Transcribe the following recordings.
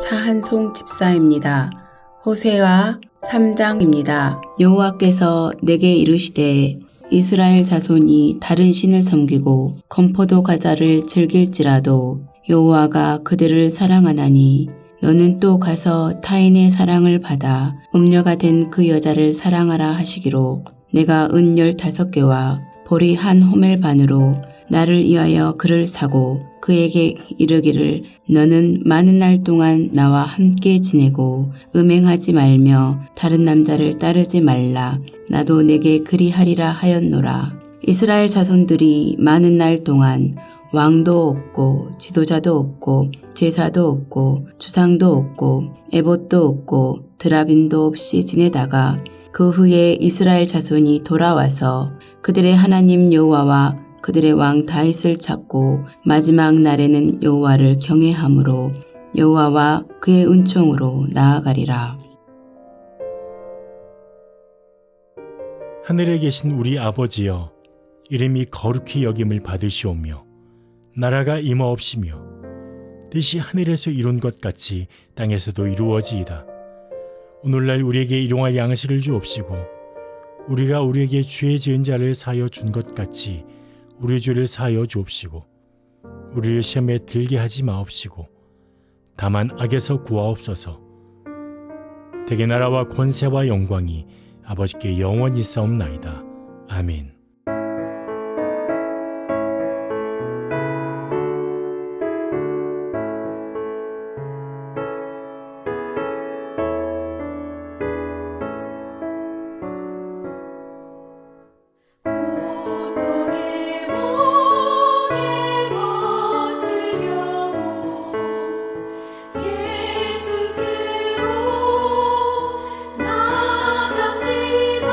차한송 집사입니다. 호세아 3장입니다. 여호와께서 내게 이르시되 이스라엘 자손이 다른 신을 섬기고 건포도 과자를 즐길지라도 여호와가 그들을 사랑하나니 너는 또 가서 타인의 사랑을 받아 음녀가 된 그 여자를 사랑하라 하시기로 내가 은 15개와 보리 한 호멜 반으로 나를 위하여 그를 사고 그에게 이르기를 너는 많은 날 동안 나와 함께 지내고 음행하지 말며 다른 남자를 따르지 말라. 나도 내게 그리하리라 하였노라. 이스라엘 자손들이 많은 날 동안 왕도 없고 지도자도 없고 제사도 없고 주상도 없고 에봇도 없고 드라빈도 없이 지내다가 그 후에 이스라엘 자손이 돌아와서 그들의 하나님 여호와와 그들의 왕 다윗을 찾고 마지막 날에는 여호와를 경외함으로 여호와와 그의 은총으로 나아가리라. 하늘에 계신 우리 아버지여, 이름이 거룩히 여김을 받으시오며 나라가 임하옵시며 뜻이 하늘에서 이룬 것 같이 땅에서도 이루어지이다. 오늘날 우리에게 일용할 양식을 주옵시고 우리가 우리에게 죄 지은 자를 사하여 준 것 같이 우리 죄를 사하여 주옵시고 우리를 시험에 들게 하지 마옵시고 다만 악에서 구하옵소서. 대개 나라와 권세와 영광이 아버지께 영원히 싸움나이다. 아멘. 나갑니다.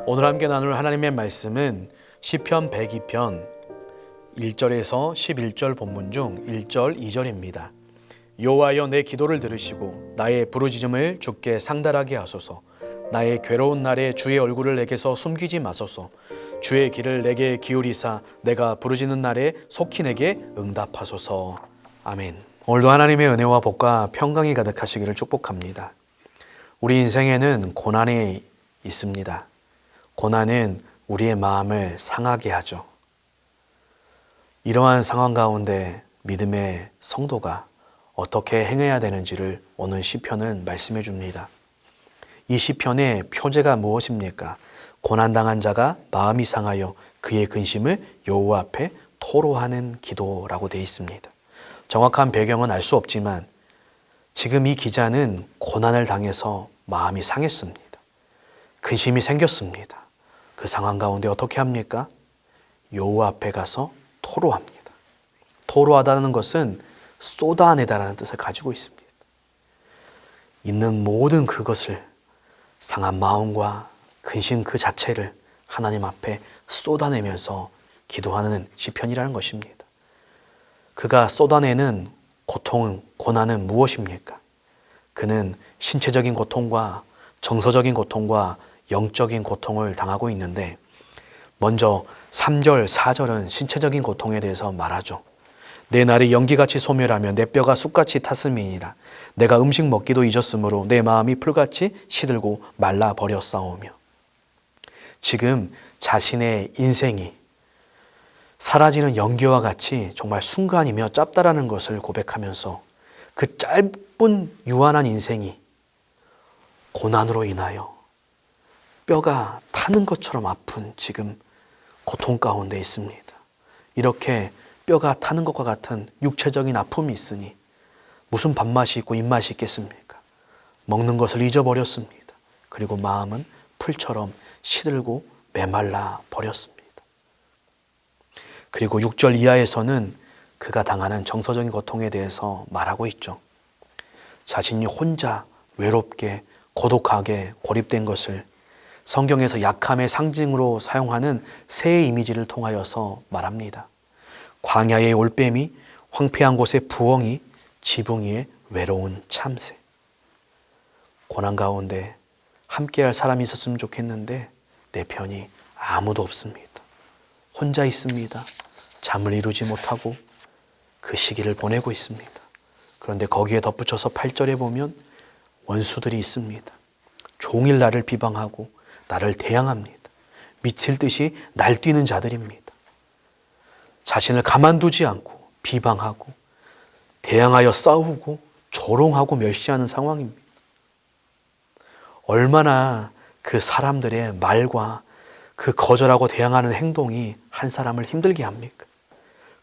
오늘 함께 나눌 하나님의 말씀은 시편 102편 1절에서 11절 본문 중 1절, 2절입니다. 여호와여 내 기도를 들으시고 나의 부르짖음을 주께 상달하게 하소서. 나의 괴로운 날에 주의 얼굴을 내게서 숨기지 마소서. 주의 길을 내게 기울이사 내가 부르짖는 날에 속히 내게 응답하소서. 아멘. 오늘도 하나님의 은혜와 복과 평강이 가득하시기를 축복합니다. 우리 인생에는 고난이 있습니다. 고난은 우리의 마음을 상하게 하죠. 이러한 상황 가운데 믿음의 성도가 어떻게 행해야 되는지를 오늘 시편은 말씀해 줍니다. 이 시편의 표제가 무엇입니까? 고난당한 자가 마음이 상하여 그의 근심을 여호와 앞에 토로하는 기도라고 되어 있습니다. 정확한 배경은 알 수 없지만 지금 이 기자는 고난을 당해서 마음이 상했습니다. 근심이 생겼습니다. 그 상황 가운데 어떻게 합니까? 여호와 앞에 가서 토로합니다. 토로하다는 것은 쏟아내다라는 뜻을 가지고 있습니다. 있는 모든 그것을 상한 마음과 근심 그 자체를 하나님 앞에 쏟아내면서 기도하는 시편이라는 것입니다. 그가 쏟아내는 고통, 고난은 무엇입니까? 그는 신체적인 고통과 정서적인 고통과 영적인 고통을 당하고 있는데 먼저 3절, 4절은 신체적인 고통에 대해서 말하죠. 내 날이 연기같이 소멸하며 내 뼈가 숯같이 탔음이니라. 내가 음식 먹기도 잊었으므로 내 마음이 풀같이 시들고 말라버렸사오며. 지금 자신의 인생이 사라지는 연기와 같이 정말 순간이며 짧다라는 것을 고백하면서 그 짧은 유한한 인생이 고난으로 인하여 뼈가 타는 것처럼 아픈 지금 고통 가운데 있습니다. 이렇게 뼈가 타는 것과 같은 육체적인 아픔이 있으니 무슨 밥맛이 있고 입맛이 있겠습니까? 먹는 것을 잊어버렸습니다. 그리고 마음은 풀처럼 시들고 메말라 버렸습니다. 그리고 6절 이하에서는 그가 당하는 정서적인 고통에 대해서 말하고 있죠. 자신이 혼자 외롭게 고독하게 고립된 것을 성경에서 약함의 상징으로 사용하는 새의 이미지를 통하여서 말합니다. 광야의 올빼미, 황폐한 곳의 부엉이, 지붕 위의 외로운 참새. 고난 가운데 함께할 사람이 있었으면 좋겠는데 내 편이 아무도 없습니다. 혼자 있습니다. 잠을 이루지 못하고 그 시기를 보내고 있습니다. 그런데 거기에 덧붙여서 8절에 보면 원수들이 있습니다. 종일 나를 비방하고 나를 대항합니다. 미칠 듯이 날뛰는 자들입니다. 자신을 가만두지 않고 비방하고 대항하여 싸우고 조롱하고 멸시하는 상황입니다. 얼마나 그 사람들의 말과 그 거절하고 대항하는 행동이 한 사람을 힘들게 합니까?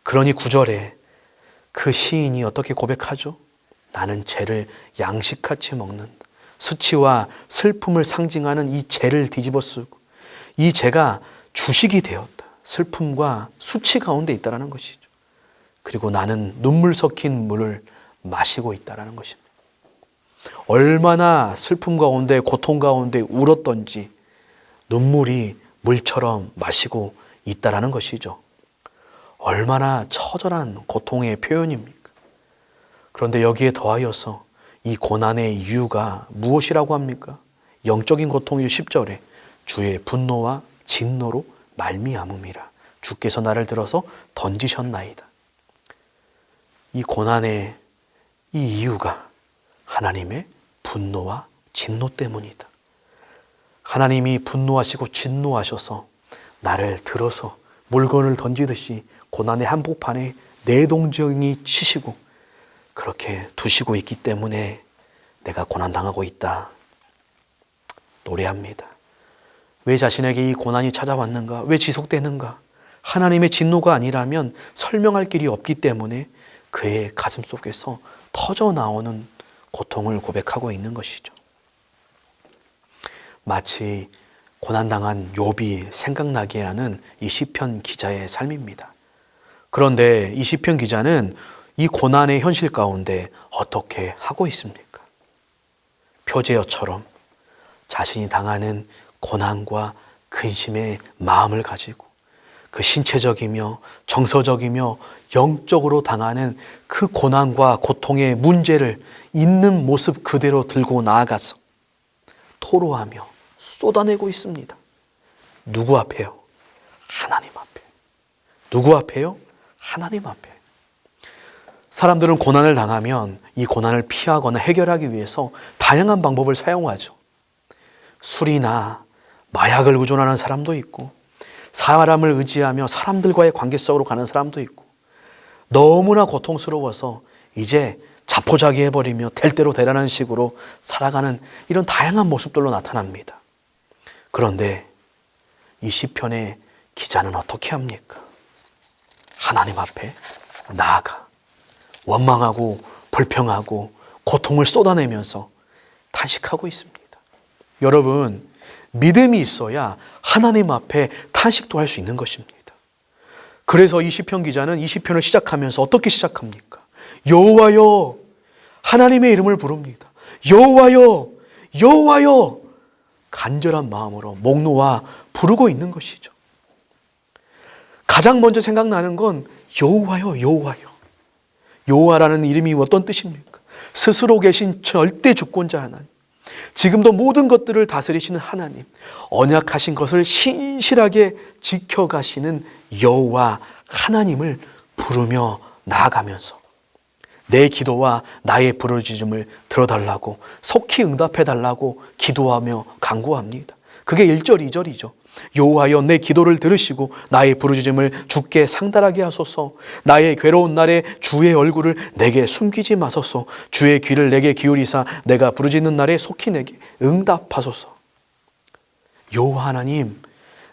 그러니 9절에 그 시인이 어떻게 고백하죠? 나는 죄를 양식같이 먹는다. 수치와 슬픔을 상징하는 이 죄를 뒤집어 쓰고 이 죄가 주식이 되었다. 슬픔과 수치 가운데 있다는 것이죠. 그리고 나는 눈물 섞인 물을 마시고 있다는 것입니다. 얼마나 슬픔 가운데 고통 가운데 울었던지 눈물이 물처럼 마시고 있다는 것이죠. 얼마나 처절한 고통의 표현입니까? 그런데 여기에 더하여서 이 고난의 이유가 무엇이라고 합니까? 영적인 고통이 10절에 주의 분노와 진노로 말미암음이라. 주께서 나를 들어서 던지셨나이다. 이 고난의 이 이유가 하나님의 분노와 진노 때문이다. 하나님이 분노하시고 진노하셔서 나를 들어서 물건을 던지듯이 고난의 한복판에 내동정이 치시고 그렇게 두시고 있기 때문에 내가 고난당하고 있다. 노래합니다. 왜 자신에게 이 고난이 찾아왔는가? 왜 지속되는가? 하나님의 진노가 아니라면 설명할 길이 없기 때문에 그의 가슴 속에서 터져 나오는 고통을 고백하고 있는 것이죠. 마치 고난당한 욥이 생각나게 하는 이 시편 기자의 삶입니다. 그런데 이 시편 기자는 이 고난의 현실 가운데 어떻게 하고 있습니까? 표제어처럼 자신이 당하는 고난과 근심의 마음을 가지고 그 신체적이며 정서적이며 영적으로 당하는 그 고난과 고통의 문제를 있는 모습 그대로 들고 나아가서 토로하며 쏟아내고 있습니다. 누구 앞에요? 하나님 앞에. 누구 앞에요? 하나님 앞에. 사람들은 고난을 당하면 이 고난을 피하거나 해결하기 위해서 다양한 방법을 사용하죠. 술이나 마약을 의존하는 사람도 있고, 사람을 의지하며 사람들과의 관계 속으로 가는 사람도 있고, 너무나 고통스러워서 이제 자포자기해버리며 될 대로 되라는 식으로 살아가는 이런 다양한 모습들로 나타납니다. 그런데 이 시편의 기자는 어떻게 합니까? 하나님 앞에 나아가 원망하고 불평하고 고통을 쏟아내면서 탄식하고 있습니다. 여러분, 믿음이 있어야 하나님 앞에 탄식도 할 수 있는 것입니다. 그래서 이 시편 기자는 이 시편을 시작하면서 어떻게 시작합니까? 여호와여, 하나님의 이름을 부릅니다. 여호와여, 여호와여, 간절한 마음으로 목 놓아 부르고 있는 것이죠. 가장 먼저 생각나는 건 여호와여, 여호와여. 여호와라는 이름이 어떤 뜻입니까? 스스로 계신 절대 주권자 하나님, 지금도 모든 것들을 다스리시는 하나님, 언약하신 것을 신실하게 지켜가시는 여호와 하나님을 부르며 나아가면서 내 기도와 나의 부르짖음을 들어달라고, 속히 응답해달라고 기도하며 간구합니다. 그게 1절, 2절이죠. 여호와여, 내 기도를 들으시고 나의 부르짖음을 주께 상달하게 하소서. 나의 괴로운 날에 주의 얼굴을 내게 숨기지 마소서. 주의 귀를 내게 기울이사 내가 부르짖는 날에 속히 내게 응답하소서. 여호와 하나님,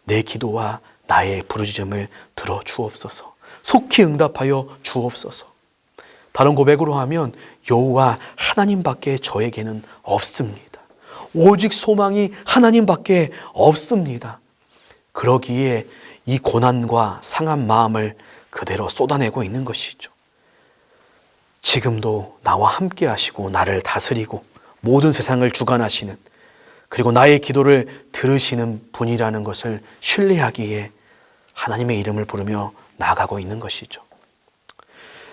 내 기도와 나의 부르짖음을 들어 주옵소서. 속히 응답하여 주옵소서. 다른 고백으로 하면 여호와 하나님밖에 저에게는 없습니다. 오직 소망이 하나님밖에 없습니다. 그러기에 이 고난과 상한 마음을 그대로 쏟아내고 있는 것이죠. 지금도 나와 함께 하시고 나를 다스리고 모든 세상을 주관하시는, 그리고 나의 기도를 들으시는 분이라는 것을 신뢰하기에 하나님의 이름을 부르며 나아가고 있는 것이죠.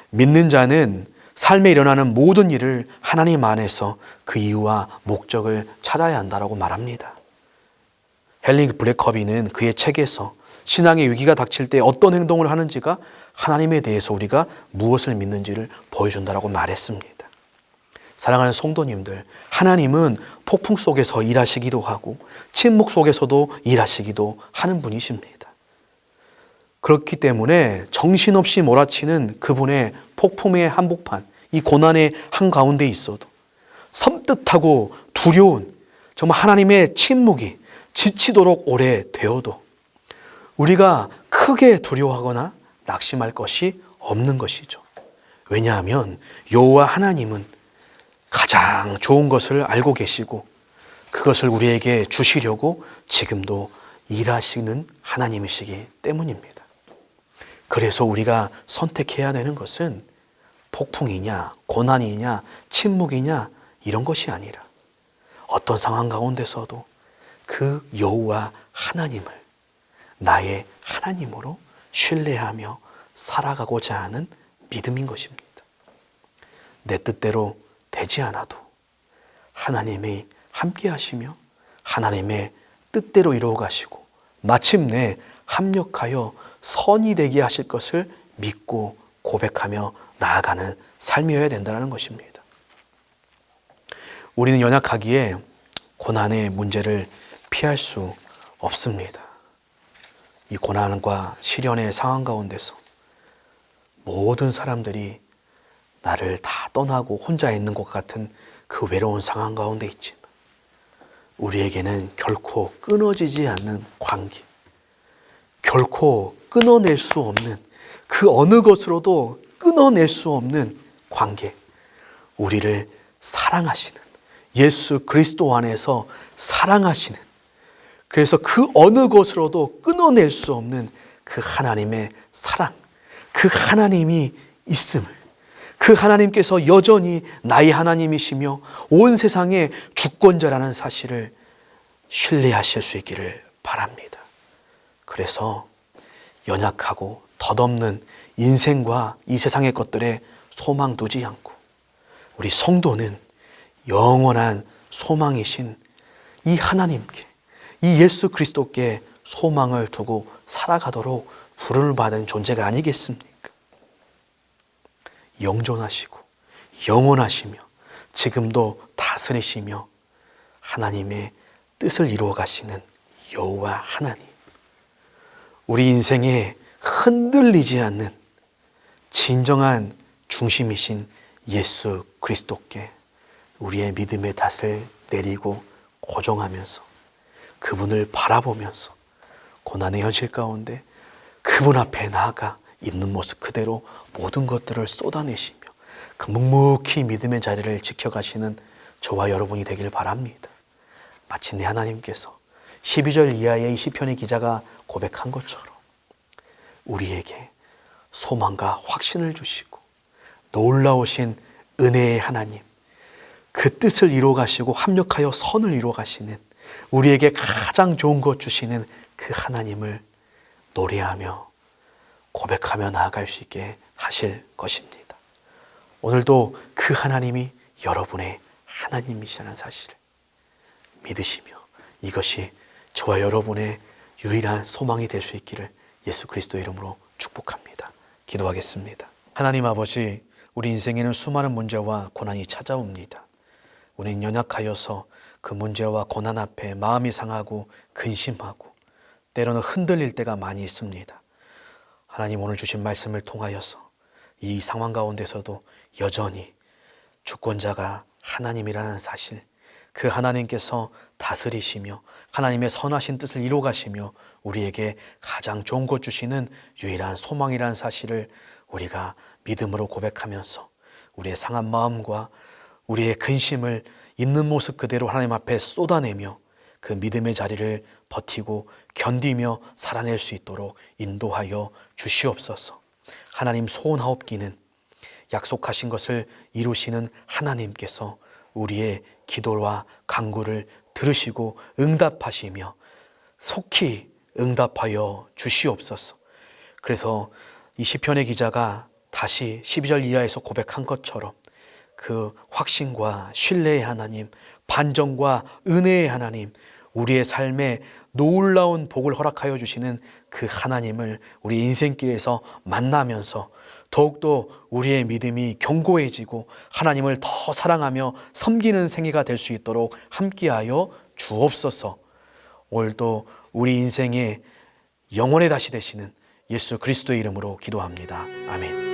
믿는 자는 삶에 일어나는 모든 일을 하나님 안에서 그 이유와 목적을 찾아야 한다고 말합니다. 헨리 블랙커비는 그의 책에서 신앙의 위기가 닥칠 때 어떤 행동을 하는지가 하나님에 대해서 우리가 무엇을 믿는지를 보여준다고 말했습니다. 사랑하는 성도님들, 하나님은 폭풍 속에서 일하시기도 하고 침묵 속에서도 일하시기도 하는 분이십니다. 그렇기 때문에 정신없이 몰아치는 그분의 폭풍의 한복판, 이 고난의 한가운데 있어도 섬뜩하고 두려운 정말 하나님의 침묵이 지치도록 오래 되어도 우리가 크게 두려워하거나 낙심할 것이 없는 것이죠. 왜냐하면 여호와 하나님은 가장 좋은 것을 알고 계시고 그것을 우리에게 주시려고 지금도 일하시는 하나님이시기 때문입니다. 그래서 우리가 선택해야 되는 것은 폭풍이냐, 고난이냐, 침묵이냐 이런 것이 아니라 어떤 상황 가운데서도 그 여호와 하나님을 나의 하나님으로 신뢰하며 살아가고자 하는 믿음인 것입니다. 내 뜻대로 되지 않아도 하나님이 함께 하시며 하나님의 뜻대로 이루어 가시고 마침내 합력하여 선이 되게 하실 것을 믿고 고백하며 나아가는 삶이어야 된다는 것입니다. 우리는 연약하기에 고난의 문제를 피할 수 없습니다. 이 고난과 시련의 상황 가운데서 모든 사람들이 나를 다 떠나고 혼자 있는 것 같은 그 외로운 상황 가운데 있지만 우리에게는 결코 끊어지지 않는 관계, 결코 끊어낼 수 없는 그 어느 것으로도 끊어낼 수 없는 관계, 우리를 사랑하시는 예수 그리스도 안에서 사랑하시는, 그래서 그 어느 것으로도 끊어낼 수 없는 그 하나님의 사랑, 그 하나님이 있음을, 그 하나님께서 여전히 나의 하나님이시며 온 세상의 주권자라는 사실을 신뢰하실 수 있기를 바랍니다. 그래서 연약하고 덧없는 인생과 이 세상의 것들에 소망 두지 않고 우리 성도는 영원한 소망이신 이 하나님께, 이 예수 그리스도께 소망을 두고 살아가도록 부름을 받은 존재가 아니겠습니까? 영존하시고 영원하시며 지금도 다스리시며 하나님의 뜻을 이루어 가시는 여호와 하나님, 우리 인생에 흔들리지 않는 진정한 중심이신 예수 그리스도께 우리의 믿음의 닷을 내리고 고정하면서 그분을 바라보면서 고난의 현실 가운데 그분 앞에 나아가 있는 모습 그대로 모든 것들을 쏟아내시며 그 묵묵히 믿음의 자리를 지켜가시는 저와 여러분이 되길 바랍니다. 마침내 하나님께서 12절 이하의 이 시편의 기자가 고백한 것처럼 우리에게 소망과 확신을 주시고 놀라우신 은혜의 하나님, 그 뜻을 이루어 가시고 합력하여 선을 이루어 가시는 우리에게 가장 좋은 것 주시는 그 하나님을 노래하며 고백하며 나아갈 수 있게 하실 것입니다. 오늘도 그 하나님이 여러분의 하나님이시라는 사실을 믿으시며 이것이 저와 여러분의 유일한 소망이 될 수 있기를 예수 그리스도의 이름으로 축복합니다. 기도하겠습니다. 하나님 아버지, 우리 인생에는 수많은 문제와 고난이 찾아옵니다. 우리는 연약하여서 그 문제와 고난 앞에 마음이 상하고 근심하고 때로는 흔들릴 때가 많이 있습니다. 하나님, 오늘 주신 말씀을 통하여서 이 상황 가운데서도 여전히 주권자가 하나님이라는 사실, 그 하나님께서 다스리시며 하나님의 선하신 뜻을 이루어 가시며 우리에게 가장 좋은 것 주시는 유일한 소망이라는 사실을 우리가 믿음으로 고백하면서 우리의 상한 마음과 우리의 근심을 있는 모습 그대로 하나님 앞에 쏟아내며 그 믿음의 자리를 버티고 견디며 살아낼 수 있도록 인도하여 주시옵소서. 하나님, 소원하옵기는 약속하신 것을 이루시는 하나님께서 우리의 기도와 간구를 들으시고 응답하시며 속히 응답하여 주시옵소서. 그래서 이 시편의 기자가 다시 12절 이하에서 고백한 것처럼 그 확신과 신뢰의 하나님, 반전과 은혜의 하나님, 우리의 삶에 놀라운 복을 허락하여 주시는 그 하나님을 우리 인생길에서 만나면서 더욱더 우리의 믿음이 견고해지고 하나님을 더 사랑하며 섬기는 생애가 될 수 있도록 함께하여 주옵소서. 오늘도 우리 인생의 영원의 다시 되시는 예수 그리스도의 이름으로 기도합니다. 아멘.